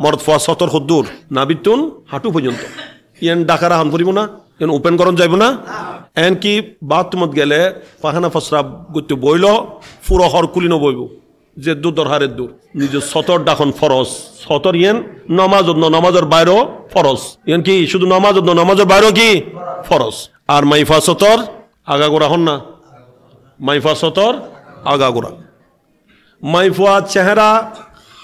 মরদ ফোয়া সতর হদ্দুর নাবিতুন হাঁটু পর্যন্ত ইয়ান ডাকারা হান পড়িব না ইয়ান ওপেন করন যাইব না এন কি বাথরুমত গেলে পাখানা ফসরাব গতি বইল ফুরো হর কুলিন বইব যে দূর দরহারের দূর নিজের সতর ডাখন ফরজ সতর ইয়ান নমাজ নমাজের বাইরেও ফরজ ইয়ান কি শুধু নমাজ নমাজের বাইরেও কি ফরজ আর মাইফা সতর আগাগোড়া হন না মাইফা সতর আগাগোড়া মাইফা চেহারা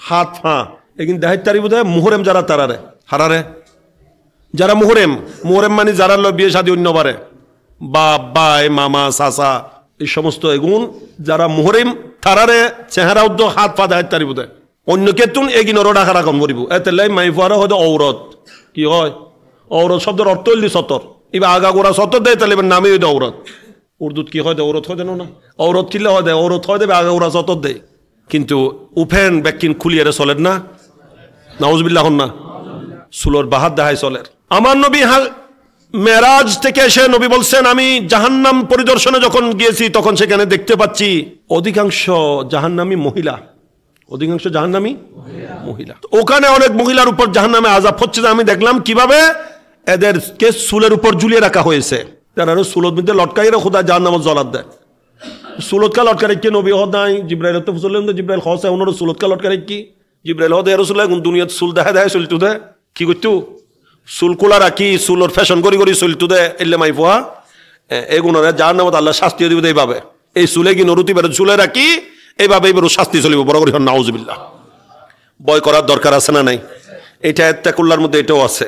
হাত ফা এগিন দেখাই তারি বোধ হয় মুহরেম যারা তারারে হারারে যারা মুহরেম মানে যারা লো বিয়ে শাদী অন্যবারে বাপ বাই মামা চাচা এই সমস্ত এগুন যারা মুহরেম তারারে চেহারা উদ্দ হাত পা দেখাই তারি বোধ হয় অন্য কেতুন এগিন ওরা ডাকা রাখম করিব এতে মাইফারা হয়তো ঔরত কি হয় ঔরত শব্দের অর্থ হইলি সতর এবার আগাগোড়া সতর দেয় তাহলে এবার নামে হইতে ঔরত উর্দুত কি হয় ঔরত হয় দেন না ঔরত কিলে হয় দেয় ঔরত হয় দেবে আগাগোড়া সতর দেয় কিন্তু উফেন ব্যাকিন খুলিয়ারে চলেন না নাউজুবিল্লাহ হন না সুলোর বাহাত দেখায় চলের আমার নবী মেরাজ থেকে এসে নবী বলছেন আমি জাহান্নাম পরিদর্শনে যখন গিয়েছি তখন সেখানে দেখতে পাচ্ছি অধিকাংশ জাহান্নামী মহিলা অধিকাংশ জাহান্নামী মহিলা ওখানে অনেক মহিলার উপর জাহান্নামে আযাব হচ্ছে আমি দেখলাম কিভাবে এদেরকে চুলের উপর ঝুলিয়ে রাখা হয়েছে তারা চুলোর মধ্যে লটকাইরে খোদা জাহান্নামত জ্বলাত দেয় সুলতকা লটকারে কি নবী হদ নাই জিব্রাইল তো ফুসলেন জিব্রাইল খসে ওনর সুলতকা লটকারে কি জিব্রাইল হদ রাসূলুল্লাহ গুন দুনিয়াত সুল দেখা দেয় চলতু দে কি করতু সুল কোলা রাখি সুলর ফ্যাশন করি করি চলতু দে এলে মাইফা এগুনরে জাহান্নামত আল্লাহ শাস্তি দিবে এইভাবে এই সুলে কি নরুতি বের চুলে রাখি এইভাবে এবার শাস্তি চলিব বড় করে নাউজুবিল্লাহ ভয় করার দরকার আছে না নাই এটা ইত্তাকুল্লাহর মধ্যে এটাও আছে